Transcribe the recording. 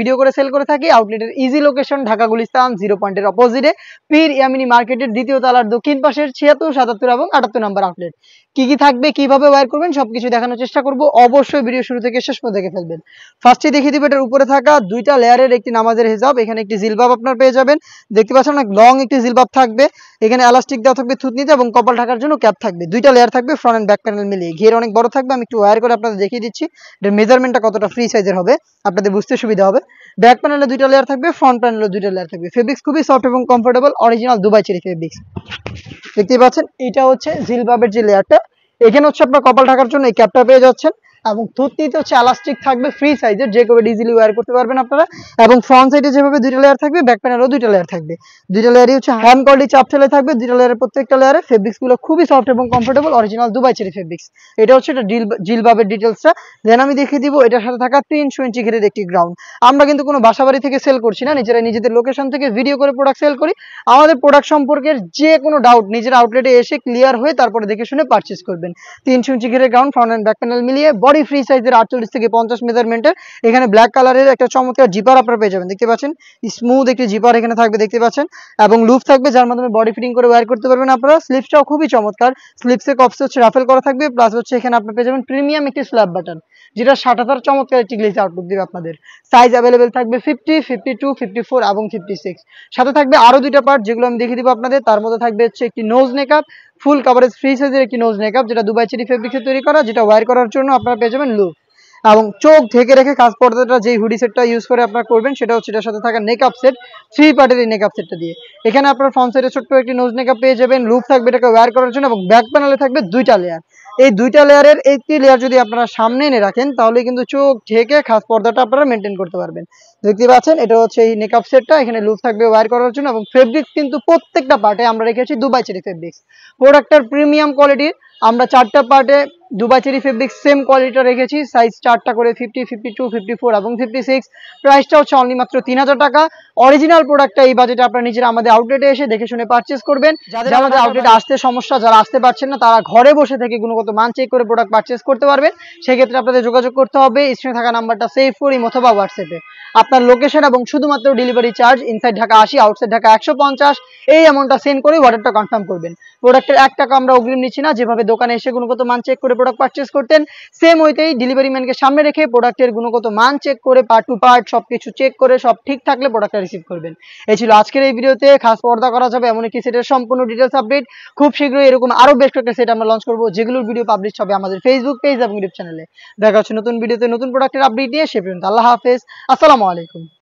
Video করে sell করে থাকি। আউটলেটের ইজি লোকেশন ঢাকা গুলিস্তান 0 পয়েন্টের অপোজিটে পীর ইয়ামিনী মার্কেটের দ্বিতীয় তলার দক্ষিণ পাশের 76, 77 এবং 78 নম্বর আউটলেট। কি কি থাকবে, কিভাবে ওয়্যার করবেন সবকিছু দেখানোর চেষ্টা করব। অবশ্যই ভিডিও শুরু থেকে শেষ পর্যন্ত দেখে ফেলবেন। ফার্স্টে দেখিয়ে দিব এটার উপরে থাকা দুইটা লেয়ারের একটি নামাজের হিজাব। এখানে একটি জিলবাব আপনার পেয়ে যাবেন, দেখতে পাচ্ছেন অনেক লং একটি জিলবাব থাকবে। এখানে এলাস্টিক দেওয়া থাকবে থুতনিতে এবং কপাল ঢাকার জন্য ক্যাপ থাকবে। দুইটা লেয়ার থাকবে, ফ্রন্ট এন্ড ব্যাক প্যানেল মিলিয়ে। ঘের অনেক বড় থাকবে, আমি একটু ওয়্যার করে আপনাদের দেখিয়ে দিচ্ছি এটার মেজারমেন্টটা কতটা ফ্রি সাইজের হবে, আপনাদের বুঝতে সুবিধা হবে। ব্যাক প্যানেলে দুইটা লেয়ার থাকবে, ফ্রন্ট প্যানেলে দুইটা লেয়ার থাকবে। ফেব্রিক্স খুবই সফট এবং comfortable, original Dubai cherry fabrics. দেখতে পাচ্ছেন এটা হচ্ছে জিলবাবের যে লেয়ারটা। এখানে হচ্ছে আপনার কপাল ঢাকার জন্য এই ক্যাপটা পেয়ে যাচ্ছেন এবং থুতনিতে হচ্ছে এলাস্টিক থাকবে ফ্রি সাইজের, যে কেউ ইজিলি ওয়্যার করতে পারবেন আপনারা। এবং ফ্রন্ট সাইডে যেভাবে দুইটা লেয়ার থাকবে, ব্যাক প্যানেলও দুইটা লেয়ার থাকবে। দুইটা লেয়ারই হচ্ছে হ্যান্ড কোয়ালিটি চাপ ঠেলে থাকবে। দুইটা লেয়ারের প্রত্যেকটা লেয়ারে ফেব্রিক্স গুলো খুবই সফট এবং comfortable, original Dubai cherry fabrics. এটা হচ্ছে এটা জিলবাবের ডিটেলসটা। দেন আমি দেখিয়ে দিব এটার সাথে থাকা 300 ইঞ্চি ঘেরের একটি গ্রাউন্ড। আমরা কিন্তু কোনো বাসাবাড়ি থেকে সেল করছি না, নিজেরা নিজেদের লোকেশন থেকে ভিডিও করে প্রোডাক্ট সেল করি। আমাদের প্রোডাক্ট সম্পর্কে যে কোনো ডাউট নিজের আউটলেটে এসে ক্লিয়ার হয়ে তারপরে দেখে শুনে পারচেজ করবেন। 300 ইঞ্চি ঘেরের ground, front end back panel মিলিয়ে বডি ফ্রি সাইজের 48 থেকে 50 মেজারমেন্টের। এখানে ব্ল্যাক কালারের একটা চমৎকার জিপার আপনারা পেয়ে যাবেন, দেখতে পাচ্ছেন স্মুথ একটি জিপার এখানে থাকবে, দেখতে পাচ্ছেন। এবং লুপ থাকবে যার মাধ্যমে বডি ফিটিং করে ওয়্যার করতে পারবেন আপনারা। স্লিপসটাও খুবই চমৎকার, স্লিপসের কপসে হচ্ছে রাফেল করা থাকবে, প্লাস হচ্ছে এখানে আপনি পেয়ে যাবেন প্রিমিয়াম একটি স্ল্যাব বাটন, যেটা 60,000 চমৎকার একটি গ্লেজ আউটলুক দিবে আপনাদের। সাইজ অ্যাভেলেবেল থাকবে 50, 52, 54 এবং 56। সাথে থাকবে আরো দুইটা পার্ট যেগুলো আমি দেখিয়ে দিব আপনাদের। তার মধ্যে থাকবে হচ্ছে একটি নোজ নেকআপ, ফুল কভারেজ ফ্রি সাইজের একটি নোজ নেকআপ, যেটা দুবাই চেরি ফেব্রিক্সে তৈরি করা, যেটা ওয়্যার করার জন্য আপনারা পেয়ে যাবেন লুপ। এবং চোখ ঢেকে রেখে কাজ পর্দাটা যেই হুডি সেটটা ইউজ করে আপনারা করবেন, সেটা হচ্ছে এটার সাথে থাকা নেকআপ সেট, 3 পার্টের এই নেকআপ সেটটা দিয়ে। এখানে আপনার ফ্রন্ট সাইডে ছোট্ট একটি নোজ নেকআপ পেয়ে যাবেন, লুপ থাকবে এটাকে ওয়্যার করার জন্য, এবং ব্যাক প্যানেলে থাকবে দুইটা লেয়ার। এই দুইটা লেয়ারের একটি লেয়ার যদি আপনারা সামনে এনে রাখেন, তাহলে কিন্তু চোখ ঢেকে খাস পর্দাটা আপনারা মেনটেন করতে পারবেন। দেখতে পাচ্ছেন এটা হচ্ছে এই নেকআপ সেটটা। এখানে লুপ থাকবে ওয়্যার করার জন্য, এবং ফেব্রিক্স কিন্তু প্রত্যেকটা পার্টে আমরা রেখেছি দুবাই চেরি ফেব্রিক্স। প্রোডাক্টের প্রিমিয়াম কোয়ালিটির আমরা 4টা পার্টে দুবাই চেরি ফেব্রিক্স সেম কোয়ালিটিটা রেখেছি। সাইজ 4টা করে 50, 52, 54 এবং 56। প্রাইসটা হচ্ছে অনলি মাত্র 3000 টাকা। অরিজিনাল প্রোডাক্টটা এই বাজেটে আপনারা নিজেরা আমাদের আউটলেটে এসে দেখে শুনে পারচেজ করবেন। যাদের আমাদের আউটলেটে আসতে সমস্যা, যারা আসতে পারছেন না, তারা ঘরে বসে থেকে গুণগত মান চেক করে প্রোডাক্ট পারচেজ করতে পারবেন। সেক্ষেত্রে আপনাদের যোগাযোগ করতে হবে স্ক্রিনে থাকা নাম্বারটা সেভ করে অথবা হোয়াটসঅ্যাপে আপনার লোকেশন এবং শুধুমাত্র delivery charge inside Dhaka 80, outside Dhaka 150, এই অ্যামাউন্টটা সেন্ড করে অর্ডারটা কনফার্ম করবেন। প্রোডাক্টের 1 টাকা আমরা অগ্রিম নিচ্ছি না। যেভাবে দোকানে এসে গুণগত মান চেক করে প্রোডাক্ট পারচেজ করতেন, সেম ওইতেই ডেলিভারি ম্যানকে সামনে রেখে প্রোডাক্টের গুণগত মান চেক করে পার্ট টু পার্ট সবকিছু চেক করে সব ঠিক থাকলে প্রোডাক্টটা রিসিভ করবেন। এই ছিল আজকের এই ভিডিওতে খাস পর্দা করা যাবে এমন একটি সেটের সম্পূর্ণ ডিটেলস আপডেট। খুব শীঘ্রই এরকম আরো বেশ কয়েকটা সেট আমরা লঞ্চ করবো, যেগুলোর ভিডিও পাবলিশ হবে আমাদের ফেসবুক পেজ এবং ইউটিউব চ্যানেলে। দেখা হচ্ছে নতুন ভিডিওতে নতুন প্রোডাক্টের আপডেট নিয়ে। সে পর্যন্ত আল্লাহ হাফেজ, আসসালামু আলাইকুম।